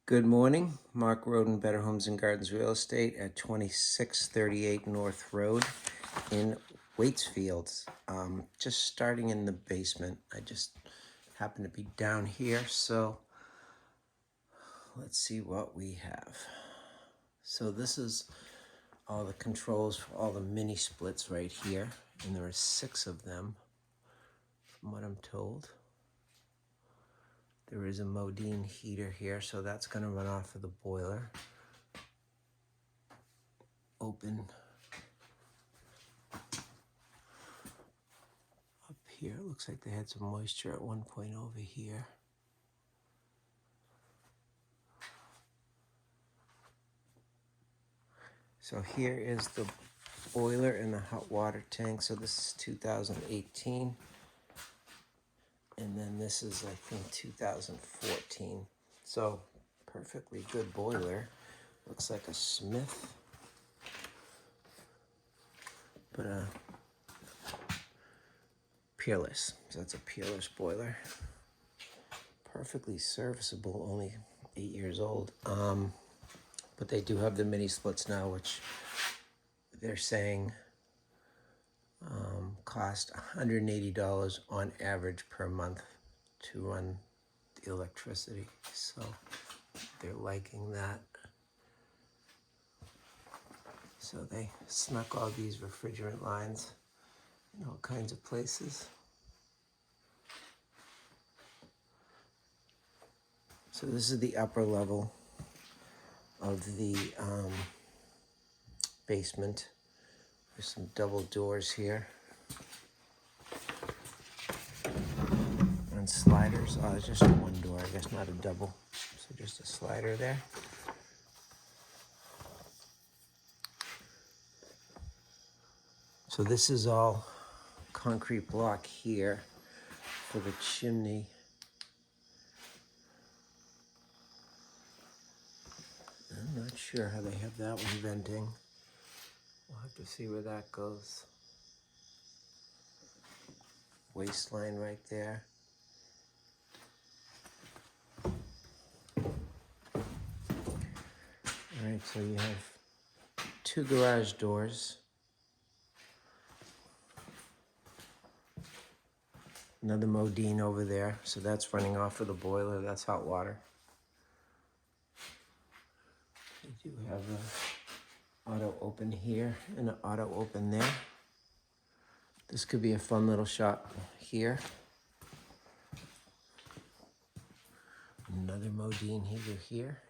Good morning, Mark Roden, Better Homes and Gardens Real Estate at 2638 North Road in Waitsfield. Just starting in the basement. I just happen to be down here, so let's see what we have. So this is all the controls for all the mini splits right here, and there are 6 of them, from what I'm told. There is a Modine heater here, so that's going to run off of the boiler. Open up here. It looks like they had some moisture at one point over here. So here is the boiler and the hot water tank. So this is 2018. And then this is, I think, 2014. So perfectly good boiler. Looks like a Smith. But Peerless. So that's a Peerless boiler. Perfectly serviceable, only 8 years old. But they do have the mini splits now, which they're saying cost $180 on average per month to run the electricity. So they're liking that. So they snuck all these refrigerant lines in all kinds of places. So this is the upper level of the basement. There's some double doors here. And sliders. Oh, it's just one door, I guess, not a double. So just a slider there. So this is all concrete block here for the chimney. I'm not sure how they have that one venting. We'll have to see where that goes. Waistline right there. All right, so you have 2 garage doors. Another Modine over there, so that's running off of the boiler. That's hot water. You do have an auto open here and an auto open there. This could be a fun little shop here. Another Modine heater here.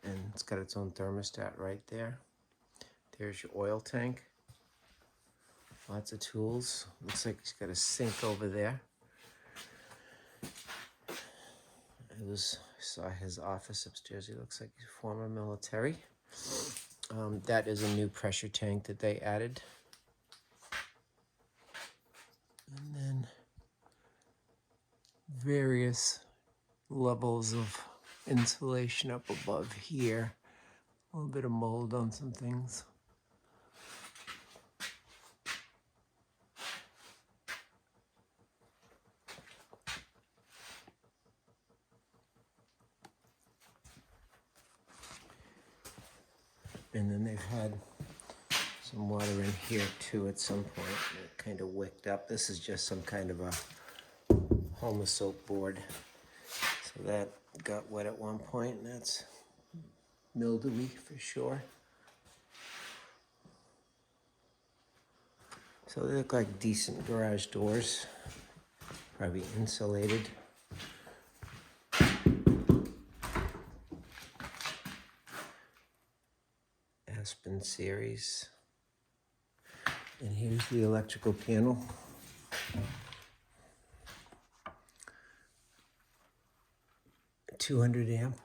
And it's got its own thermostat right there. There's your oil tank. Lots of tools. Looks like he's got a sink over there. I saw his office upstairs. He looks like he's former military. That is a new pressure tank that they added. And then various levels of insulation up above here. A little bit of mold on some things. And then they've had some water in here too at some point. It kind of wicked up. This is just some kind of a Homa soap board. So that got wet at one point, and that's mildewy for sure. So they look like decent garage doors, probably insulated. Aspen series. And here's the electrical panel. A 200 amp.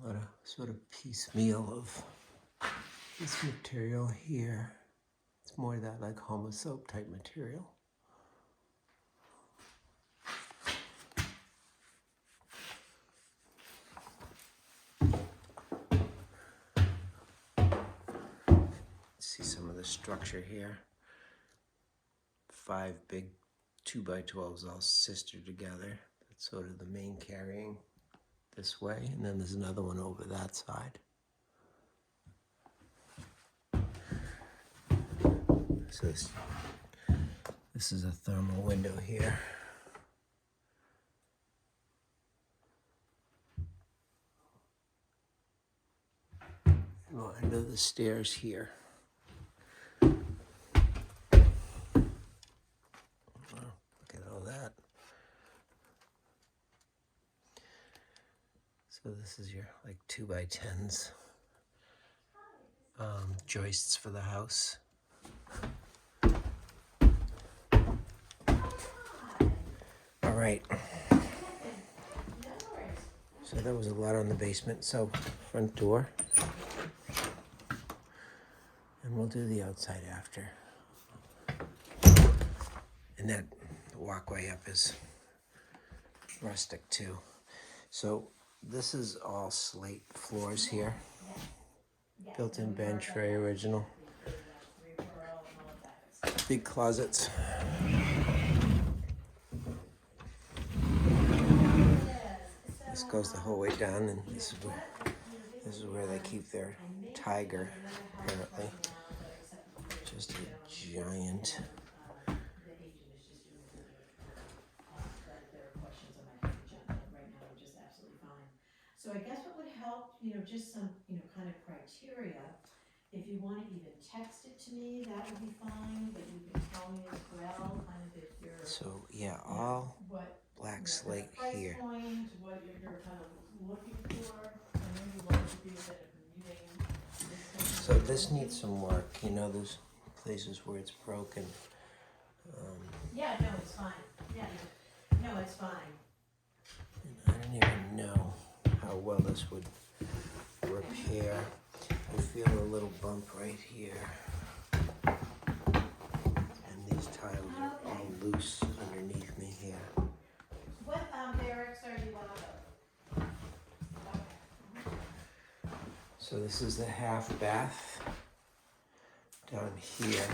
A lot of sort of piecemeal of this material here. It's more that like Homa soap type material. See some of the structure here. 5 big 2x12s all sistered together. That's sort of the main carrying this way, and then there's another one over that side. So this is a thermal window here. And we'll enter the stairs here. Wow, look at all that. So this is your like 2x10s joists for the house. All right. So that was a lot on the basement. So front door. And we'll do the outside after. And that walkway up is rustic too. So this is all slate floors here. Built-in bench, very original. Big closets. This goes the whole way down, and this is where they keep their tiger, apparently. Just a giant. So I guess what would help, just some, kind of criteria. If you want to even text it to me, that would be fine, but you can tell me as well, kind of if you're. So yeah, all black slate here. Price point, what you're kind of looking for, and then you want to do a bit of commuting. So this needs some work, there's places where it's broken. Yeah, no, it's fine. Yeah, no, it's fine. I don't even know how well this would repair. I feel a little bump right here. And these tiles are all loose underneath me here. What barracks are you out of? Okay. So this is the half bath down here.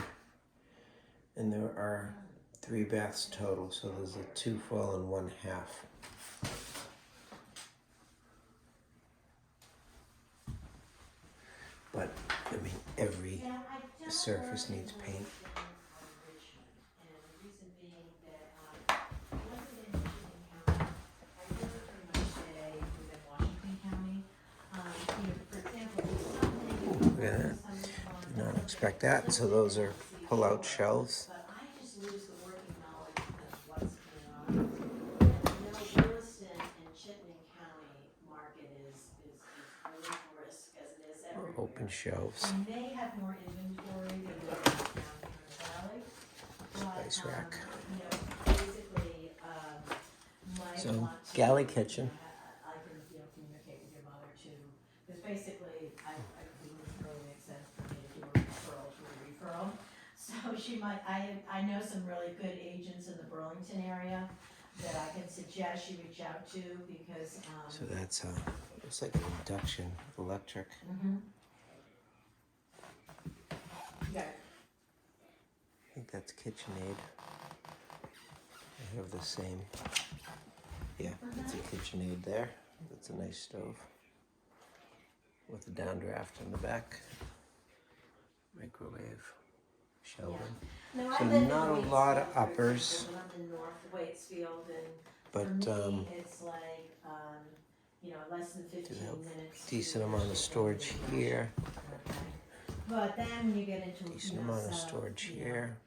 And there are 3 baths total, so there's a 2 full and 1 half. But, I mean, every surface needs paint. Look at that. Did not expect that. So those are pull-out shelves. Open shelves. We may have more inventory than we have down here in the valley. Space rack. Basically, So, galley kitchen. I can, communicate with your mother too. Because basically, I it wouldn't really make sense for me to do a referral to a referral. So she might, I know some really good agents in the Burlington area that I can suggest you reach out to because. So that's it's like an induction electric. Mm-hmm. Yeah. I think that's KitchenAid. I have the same. Yeah, it's a KitchenAid there. That's a nice stove with a downdraft in the back. Microwave, shelving. Yeah. No, So not a lot of uppers. I'm in North Waitsfield, and but for me, it's like less than 15 minutes. Decent amount of storage here. Okay. But then when you get into Decent amount of storage here.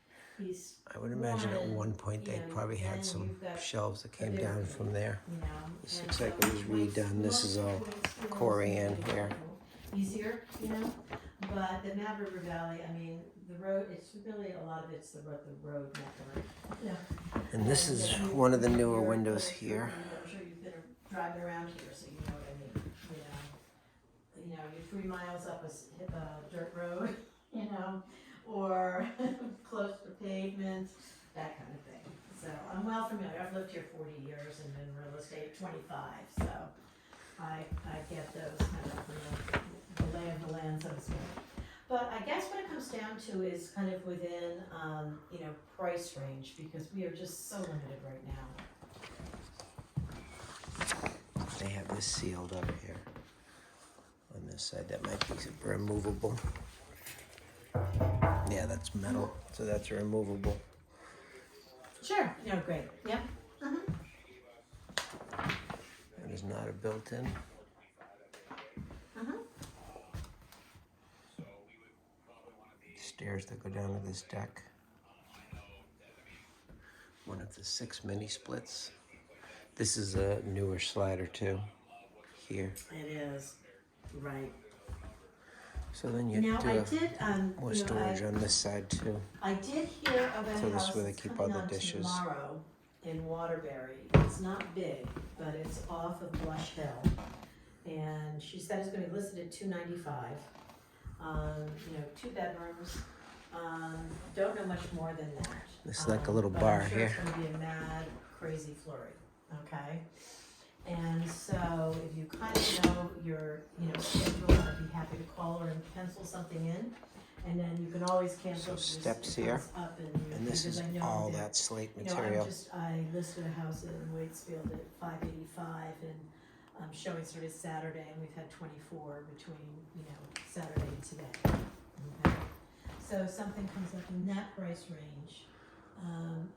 I would imagine at one point they probably had some shelves that came down from there. This looks like it was redone. This is all Corian here. Easier, but the Mad River Valley, the road, it's really, a lot of it's the road, not the road. And this is one of the newer windows here. I'm sure you've been driving around here, so you know what I mean. You're 3 miles up a dirt road, or close to pavement, that kind of thing. So I'm well familiar. I've lived here 40 years and been in real estate 25, so I get those kind of, the lay of the land, so to speak. But I guess what it comes down to is kind of within, price range, because we are just so limited right now. They have this sealed up here on this side. That might be removable. Yeah, that's metal, so that's removable. Sure. No, great. Yep. That is not a built-in. Stairs that go down to this deck. One of the 6 mini splits. This is a newer slider too. Here. It is. Right. So then you Now, do I have did, more storage on this side too. I did hear of a So this is house where they that's keep all coming the on dishes. tomorrow in Waterbury. It's not big, but it's off of Blush Hill. And she said it's gonna be listed at $295. 2 bedrooms. Don't know much more than that. This is like a little but bar I'm sure here. It's gonna be a mad, crazy flurry, okay? And so if you kind of know your, schedule, I'd be happy to call her and pencil something in. And then you can always cancel. So if this steps comes here. Up And this because is I know all that, that slate material. I listed a house in Waitsfield at 585 and I'm showing sort of Saturday and we've had 24 between, Saturday and today. Okay. So if something comes up in that price range, I'm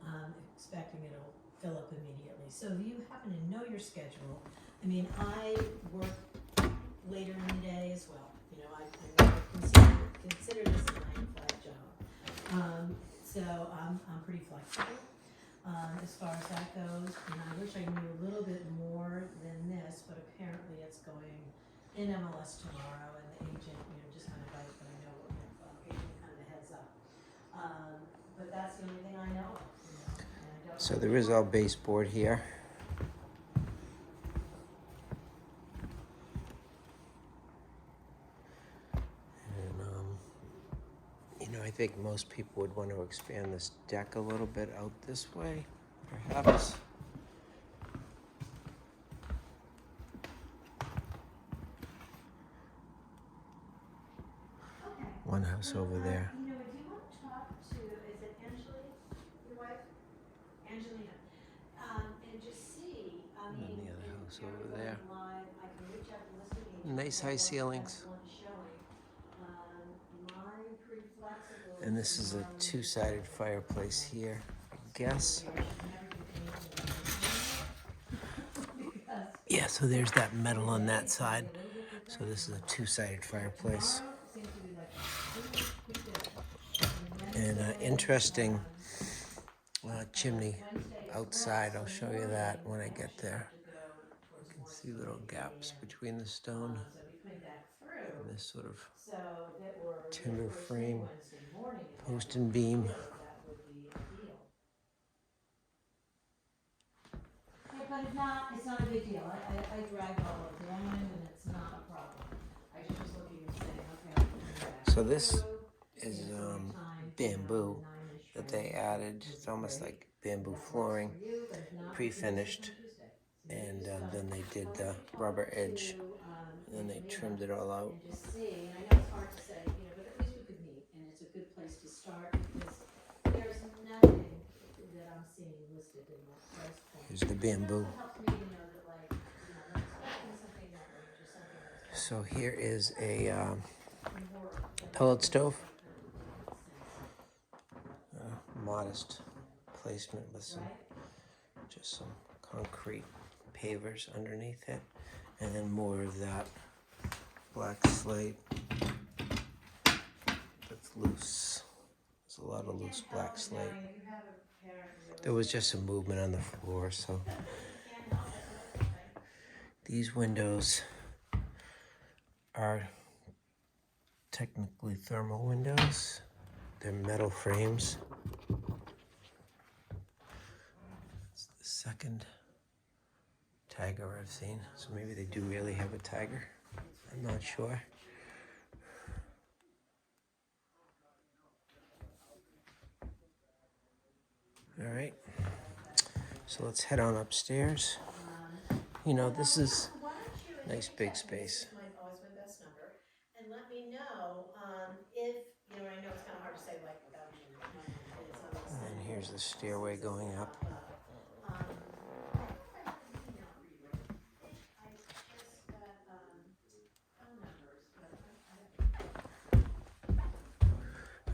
expecting it'll fill up immediately. So if you happen to know your schedule, I work later in the day as well. I consider this a 9-to-5 job. So I'm pretty flexible as far as that goes. And I wish I knew a little bit more than this, but apparently it's going in MLS tomorrow, and the agent, just kind of writes, but I know agent kind of heads up. But that's the only thing I know of. And I don't So there is all baseboard here. And I think most people would want to expand this deck a little bit out this way, perhaps. Okay. One house over there. Do you want to talk to, is it Angeli, your wife? Angelina. And just see, And then the other if house you're over going there. live, I can reach out to listing agent. Nice high ceilings. One showing. Mine pretty flexible. And this is a two-sided fireplace here, I guess. Yeah, so there's that metal on that side. So this is a two-sided fireplace. And interesting chimney outside. I'll show you that when I get there. You can see little gaps between the stone and this sort of timber frame, post and beam. But if not, it's not a big deal. I dragged all of them and it's not a problem. I just was looking and saying, okay, I'll bring it back. So this is bamboo that they added. It's almost like bamboo flooring, pre-finished. And then they did the rubber edge, and then they trimmed it all out. And just see, and I know it's hard to say, but at least we could meet, and it's a good place to start because there's nothing that I'm seeing listed in that price point. Here's the bamboo. It also helps me to know that, I'm expecting something that range or something that's So here is a more pellet stove. Modest placement with just some concrete pavers underneath it, and then more of that black slate that's loose. There's a lot of loose black slate. There was just some movement on the floor, so these windows are technically thermal windows. They're metal frames. It's the second tiger I've seen, so maybe they do really have a tiger. I'm not sure. All right, so let's head on upstairs. This is nice big space. Always my best number, and let me know if stairway going up.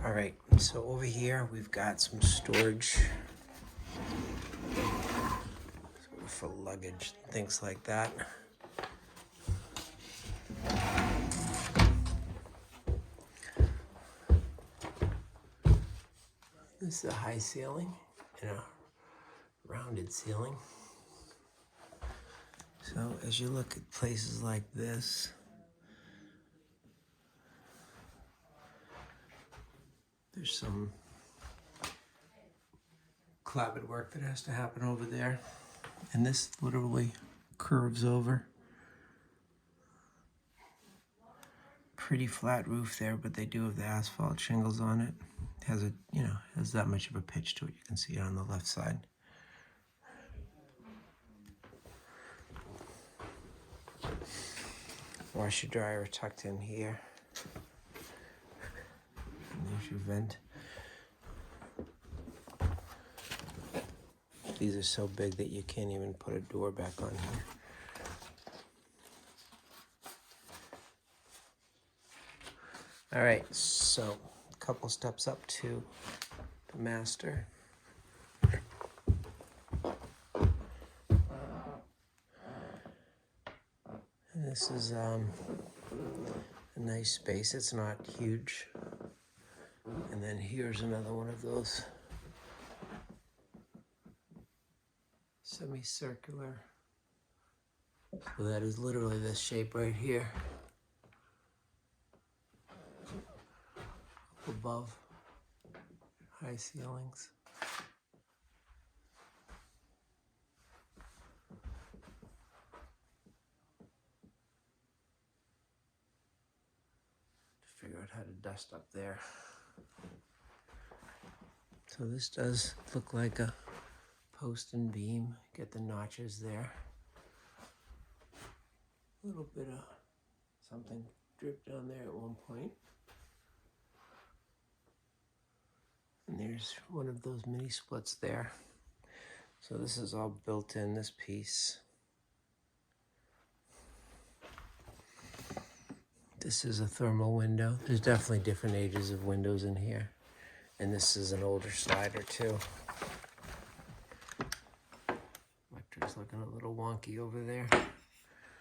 All right, so over here we've got some storage for luggage, things like that. This is a high ceiling and a rounded ceiling. So as you look at places like this, there's some clapboard work that has to happen over there. And this literally curves over. Pretty flat roof there, but they do have the asphalt shingles on it. It has a, has that much of a pitch to it. You can see it on the left side. Washer dryer tucked in here. And there's your vent. These are so big that you can't even put a door back on here. All right, so a couple steps up to the master. And this is a nice space. It's not huge. And then here's another one of those semicircular. So that is literally this shape right here. Above, high ceilings. To figure out how to dust up there. So this does look like a post and beam. Get the notches there. A little bit of something dripped down there at one point. And there's one of those mini splits there. So this is all built in, this piece. This is a thermal window. There's definitely different ages of windows in here. And this is an older slider too. Electric's looking a little wonky over there.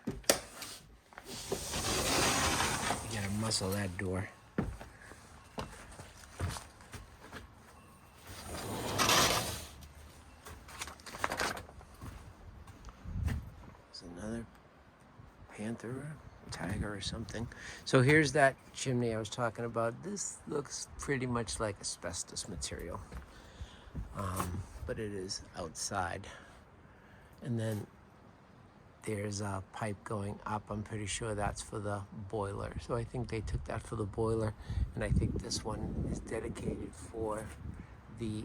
You gotta muscle that door. Another panther, tiger or something. So here's that chimney I was talking about. This looks pretty much like asbestos material, but it is outside. And then there's a pipe going up. I'm pretty sure that's for the boiler. So I think they took that for the boiler, and I think this one is dedicated for the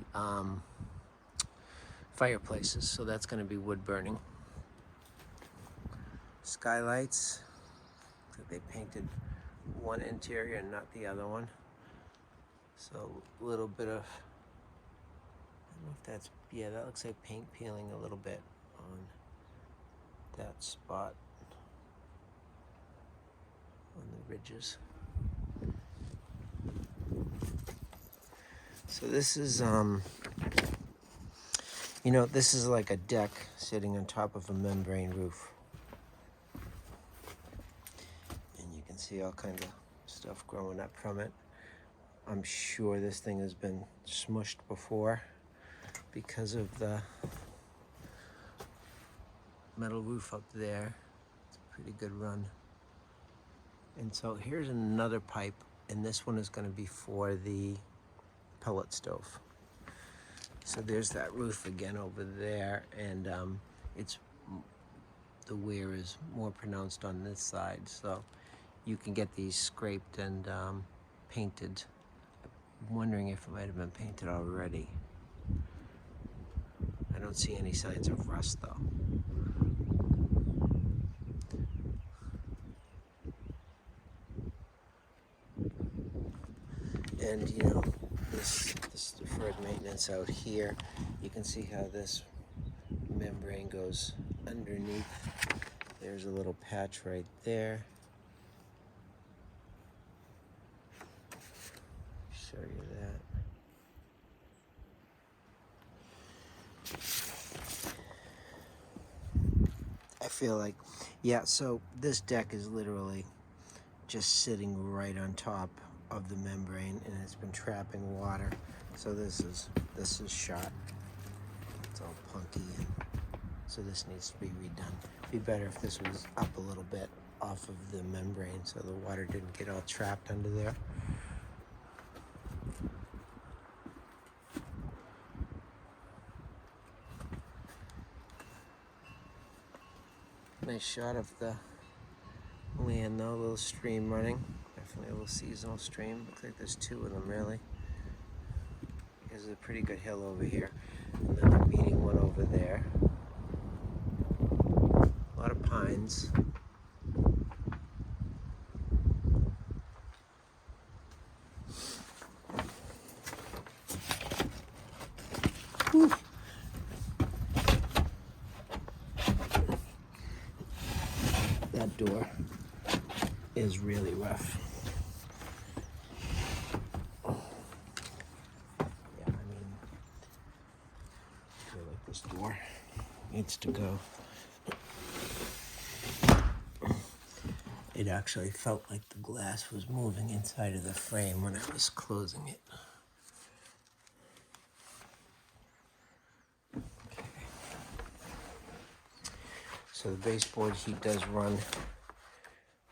fireplaces. So that's going to be wood burning. Skylights, so they painted one interior and not the other one. So a little bit of, I don't know if that's, yeah, that looks like paint peeling a little bit on that spot on the ridges. So this is, this is like a deck sitting on top of a membrane roof. See all kinds of stuff growing up from it. I'm sure this thing has been smushed before because of the metal roof up there. It's a pretty good run. And so here's another pipe, and this one is going to be for the pellet stove. So there's that roof again over there, and the wear is more pronounced on this side. So you can get these scraped and painted. I'm wondering if it might have been painted already. I don't see any signs of rust though. And this deferred maintenance maintenance out here. You can see how this membrane goes underneath. There's a little patch right there. Show you that. I feel like, yeah, so this deck is literally just sitting right on top of the membrane, and it's been trapping water. So this is shot. It's all punky, and so this needs to be redone. It'd be better if this was up a little bit off of the membrane so the water didn't get all trapped under there. Nice shot of the land though, a little stream running. Definitely a little seasonal stream. Looks like there's two of them really. There's a pretty good hill over here. And then the meeting one over there. A lot of pines. Whew. That door is really rough. Yeah, I mean, I feel like this door needs to go. It actually felt like the glass was moving inside of the frame when I was closing it. Okay. So the baseboard heat does run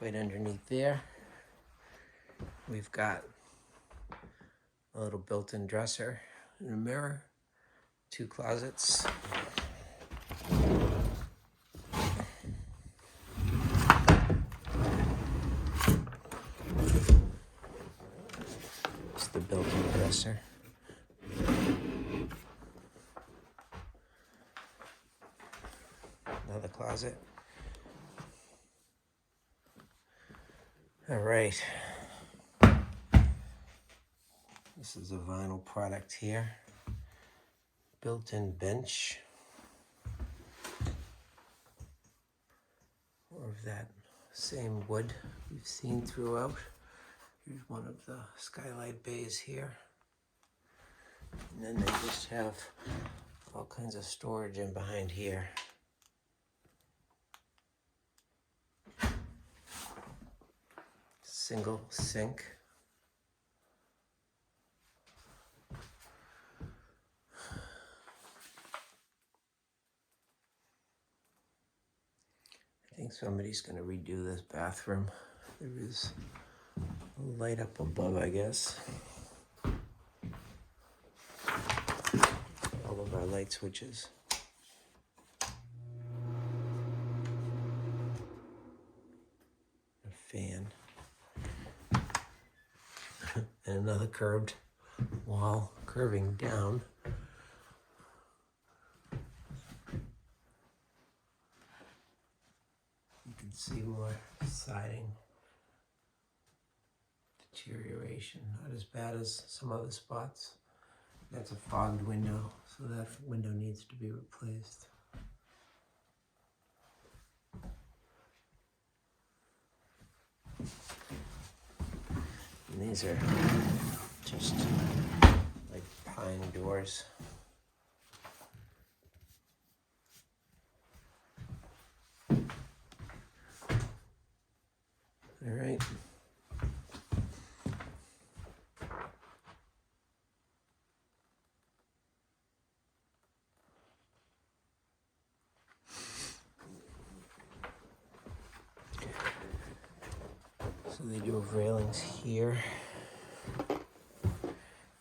right underneath there. We've got a little built-in dresser and a mirror, 2 closets. It's the built-in dresser. Another closet. All right. This is a vinyl product here. Built-in bench. More of that same wood we've seen throughout. Here's one of the skylight bays here. And then they just have all kinds of storage in behind here. Single sink. I think somebody's going to redo this bathroom. There is a light up above, I guess. All of our light switches. A fan. And another curved wall curving down. You can see more siding deterioration. Not as bad as some other spots. That's a fogged window, so that window needs to be replaced. And these are just like pine doors. All right. So they do have railings here.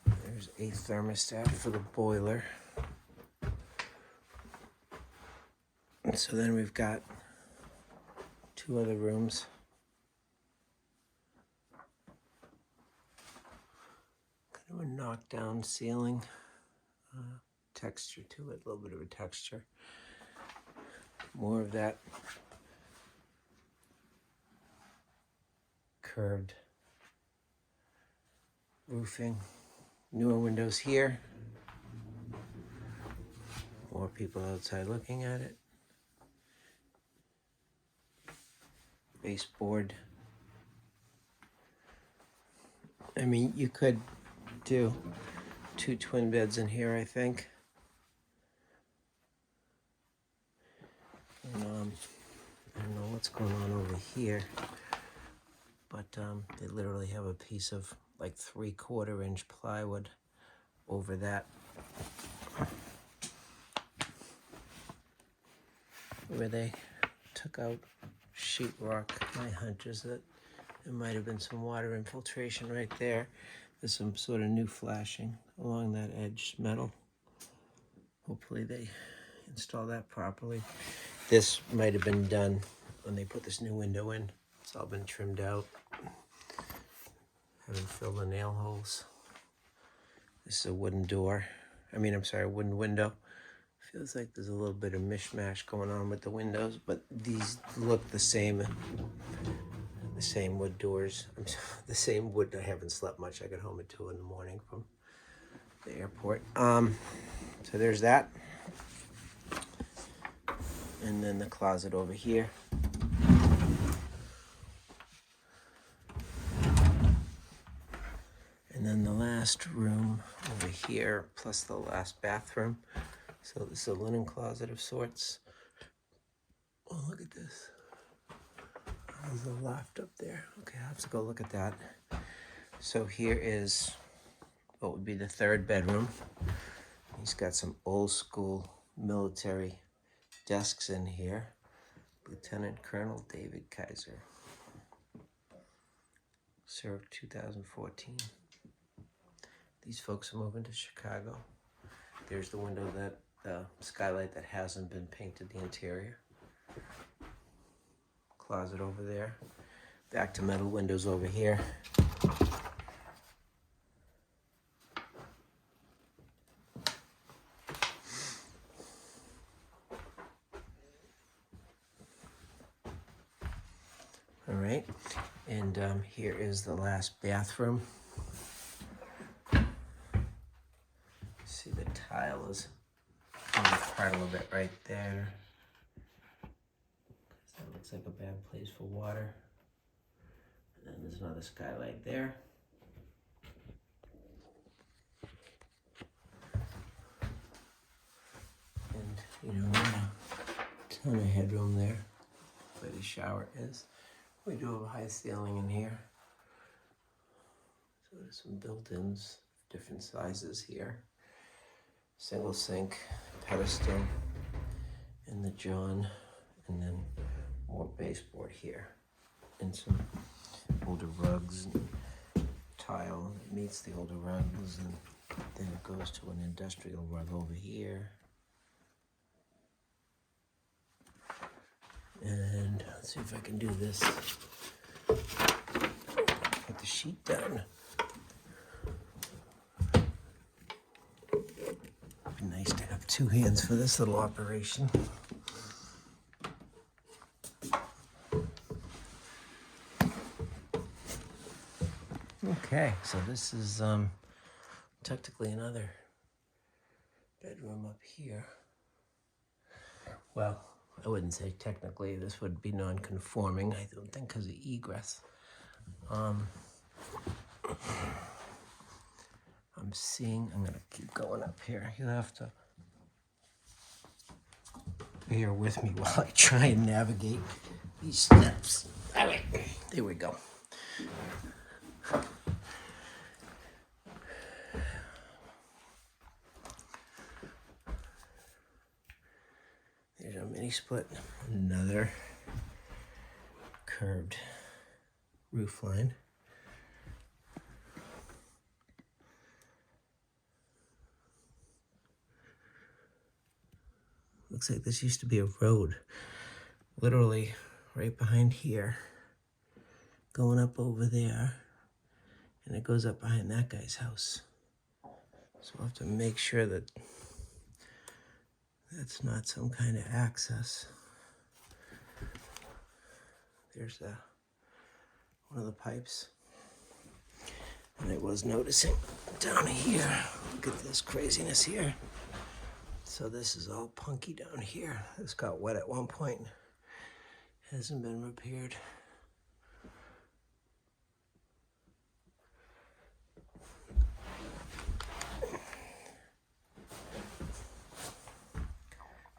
There's a thermostat for the boiler. And so then we've got 2 other rooms. Kind of a knockdown ceiling. Texture to it, a little bit of a texture. More of that curved roofing. Newer windows here. More people outside looking at it. Baseboard. I mean, you could do 2 twin beds in here, I think. And, I don't know what's going on over here, but they literally have a piece of like 3/4 inch plywood over that. Where they took out sheetrock. My hunch is that there might have been some water infiltration right there. There's some sort of new flashing along that edge metal. Hopefully they install that properly. This might have been done when they put this new window in. It's all been trimmed out. Haven't filled the nail holes. This is a wooden door. Wooden window. Feels like there's a little bit of mishmash going on with the windows, but these look the same. The same wood doors. The same wood. I haven't slept much. I got home at 2 in the morning from the airport. So there's that. And then the closet over here. And then the last room over here, plus the last bathroom. So this is a linen closet of sorts. Oh, look at this. There's a loft up there. Okay, I'll have to go look at that. So here is what would be the 3rd bedroom. He's got some old school military desks in here. Lieutenant Colonel David Kaiser. Served 2014. These folks are moving to Chicago. There's the window skylight that hasn't been painted, the interior. Closet over there. Back to metal windows over here. All right, and here is the last bathroom. See, the tile is falling apart a little bit right there. That looks like a bad place for water. And then there's another skylight there. And not a ton of headroom there where the shower is. We do have a high ceiling in here. So there's some built-ins, different sizes here. Single sink, pedestal, and the john, and then more baseboard here. And some older rugs and tile that meets the older rugs, and then it goes to an industrial rug over here. And let's see if I can do this. Put the sheet down. Be nice to have 2 hands for this little operation. Okay, so this is technically another bedroom up here. Well, I wouldn't say technically. This would be non-conforming, I don't think, because of egress. I'm gonna keep going up here. You'll have to bear with me while I try and navigate these steps. All right, there we go. There's a mini split, another curved roof line. Looks like this used to be a road, literally right behind here, going up over there, and it goes up behind that guy's house. So we'll have to make sure that that's not some kind of access. There's one of the pipes. And I was noticing down here, look at this craziness here. So this is all punky down here. This got wet at one point. Hasn't been repaired.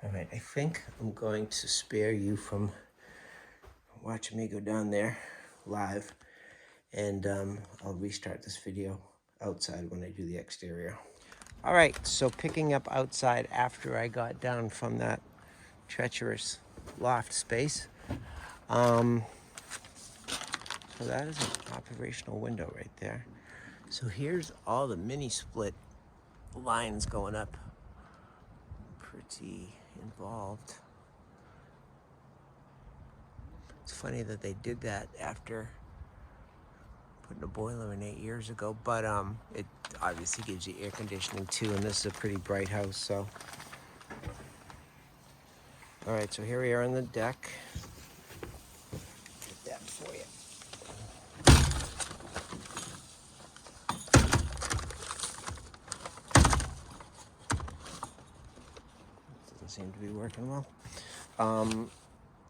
All right, I think I'm going to spare you from watching me go down there live, and I'll restart this video outside when I do the exterior. All right, so picking up outside after I got down from that treacherous loft space. So that is an operational window right there. So here's all the mini split lines going up. Pretty involved. It's funny that they did that after putting a boiler in 8 years ago, but it obviously gives you air conditioning too, and this is a pretty bright house, so. All right, so here we are on the deck. Get that for you. Doesn't seem to be working well.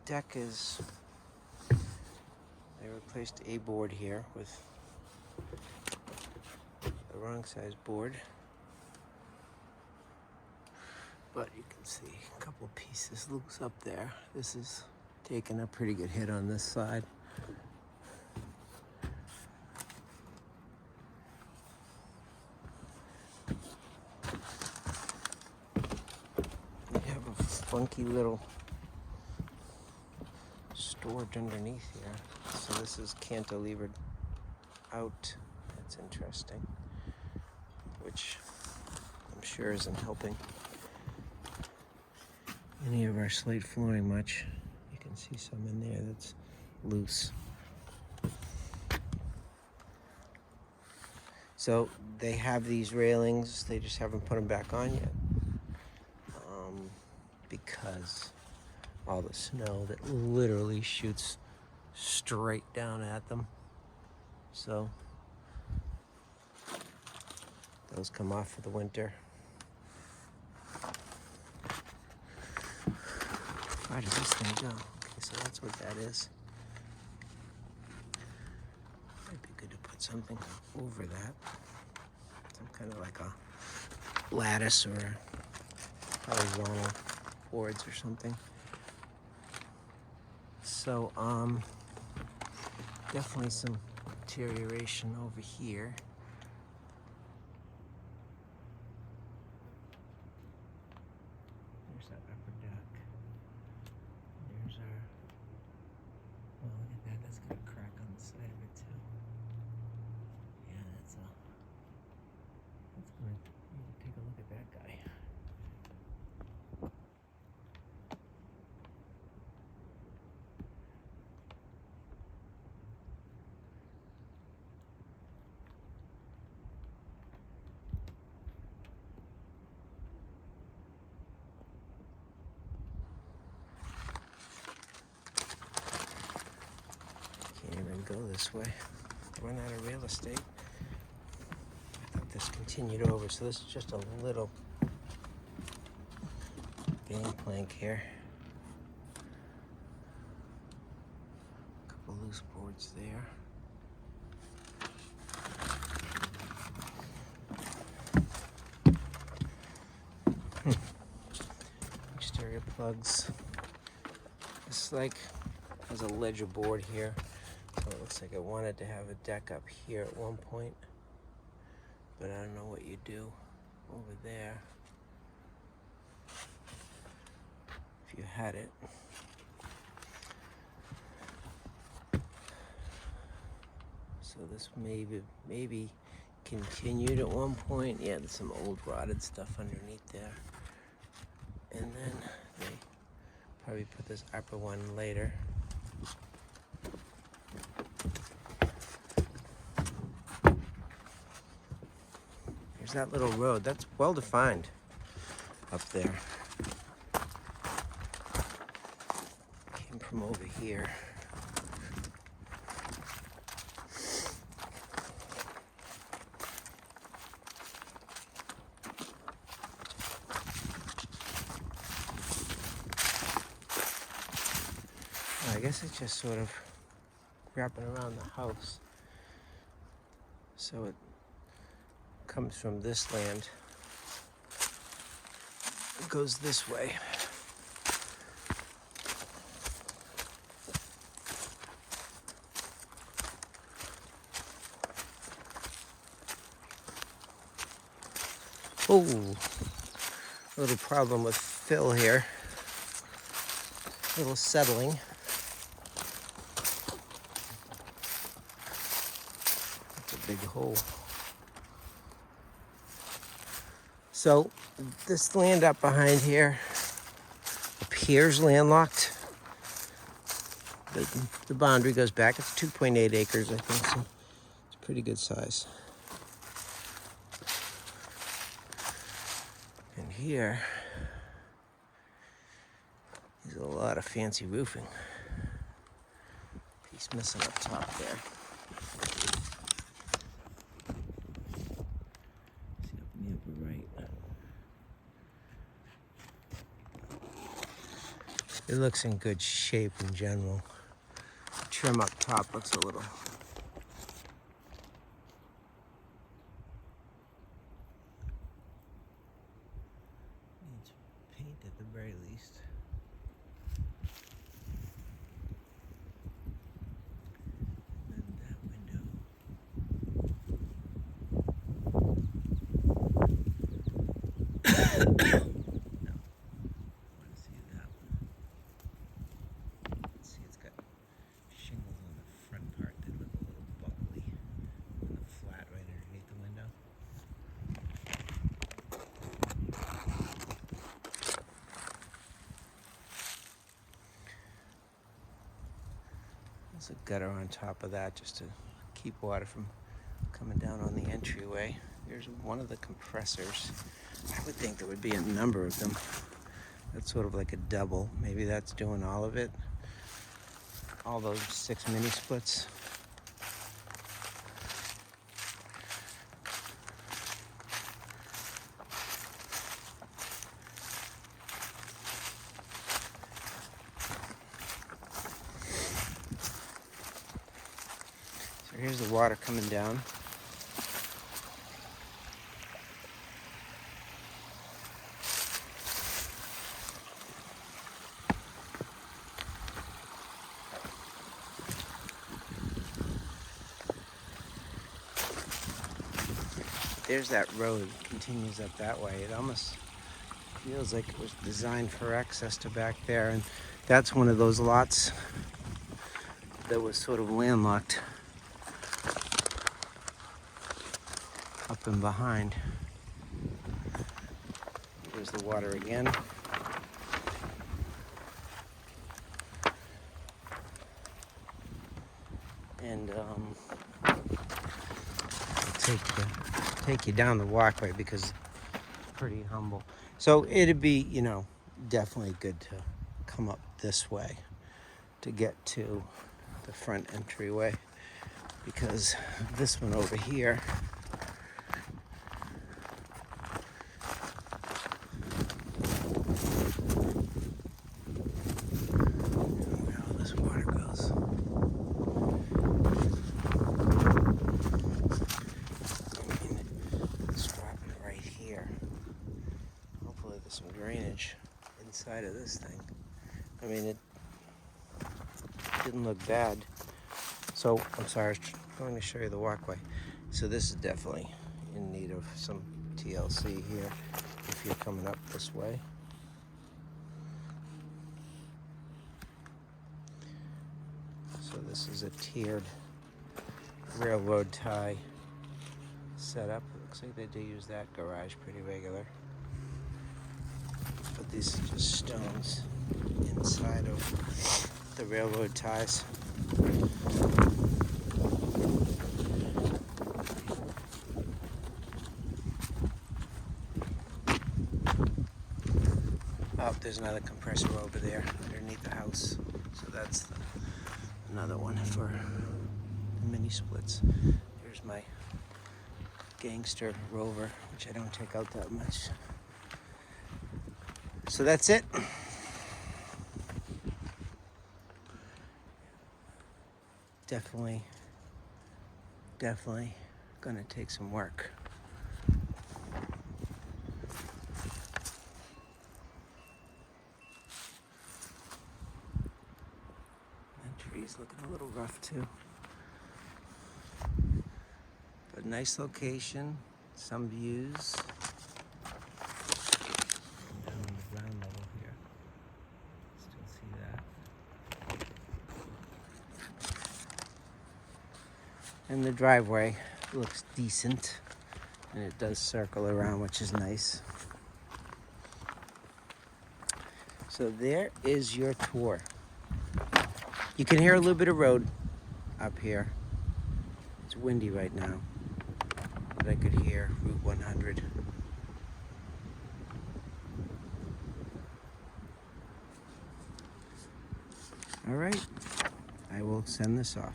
Deck is, they replaced a board here with the wrong size board. But you can see a couple pieces loose up there. This is taking a pretty good hit on this side. We have a funky little storage underneath here. So this is cantilevered out. That's interesting. Which I'm sure isn't helping any of our slate flooring much. You can see some in there that's loose. So they have these railings, they just haven't put them back on yet. Because all the snow that literally shoots straight down at them. So those come off for the winter. Where does this thing go? Okay, so that's what that is. Might be good to put something over that. Some kind of like a lattice or horizontal boards or something. So, definitely some deterioration over here. There's that upper deck. There's our, well, look at that, that's got a crack on the side of it too. Yeah, that's good. Take a look at that guy. Can't even go this way. Run out of real estate. I thought this continued over, so this is just a little gangplank here. A couple loose boards there. Exterior plugs. This like has a ledger board here. So it looks like I wanted to have a deck up here at one point, but I don't know what you do over there if you had it. So this maybe continued at one point. Yeah, there's some old rotted stuff underneath there. And then they probably put this upper one later. There's that little road. That's well defined up there. Came from over here. I guess it's just sort of wrapping around the house. So it comes from this land. It goes this way. Oh, a little problem with fill here. A little settling. That's a big hole. So this land up behind here appears landlocked. The boundary goes back. It's 2.8 acres, I think, so it's a pretty good size. And here is a lot of fancy roofing. Piece missing up top there. See up in the upper right. It looks in good shape in general. Trim up top looks a little. Needs paint at the very least. And then that window. No. I want to see that one. Let's see, it's got shingles on the front part that look a little bubbly. And the flat right underneath the window. There's a gutter on top of that just to keep water from coming down on the entryway. There's one of the compressors. I would think there would be a number of them. That's sort of like a double. Maybe that's doing all of it. All those 6 mini splits. So here's the water coming down. There's that road, continues up that way. It almost feels like it was designed for access to back there. And that's one of those lots that was sort of landlocked up and behind. There's the water again. And take you down the walkway because it's pretty humble. So it'd be, definitely good to come up this way to get to the front entryway, because this one over here where all this water goes. Some drainage inside of this thing. I mean, it didn't look bad. So, I'm sorry, I was going to show you the walkway. So this is definitely in need of some TLC here if you're coming up this way. So this is a tiered railroad tie setup. It looks like they do use that garage pretty regular. But these are just stones inside of the railroad ties. Oh, there's another compressor over there underneath the house. So that's another one for the mini splits. There's my gangster Rover, which I don't take out that much. So that's it. definitely gonna take some work. That tree's looking a little rough too. But nice location, some views. Down on the ground level here. Still see that. And the driveway looks decent. And it does circle around, which is nice. So there is your tour. You can hear a little bit of road up here. It's windy right now, but I could hear Route 100. All right, I will send this off.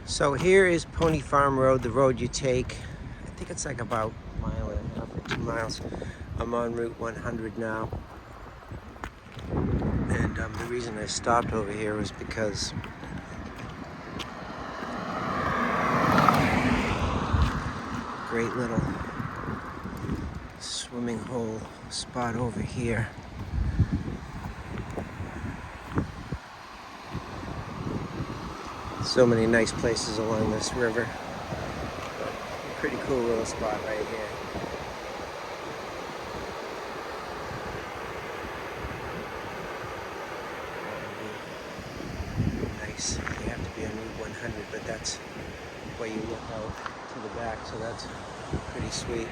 So here is Pony Farm Road, the road you take. I think it's like about a mile and a half or 2 miles. I'm on Route 100 now. And the reason I stopped over here was because great little swimming hole spot over here. So many nice places along this river. Pretty cool little spot right here. Nice. You have to be on Route 100, but that's where you look out to the back, so that's pretty sweet.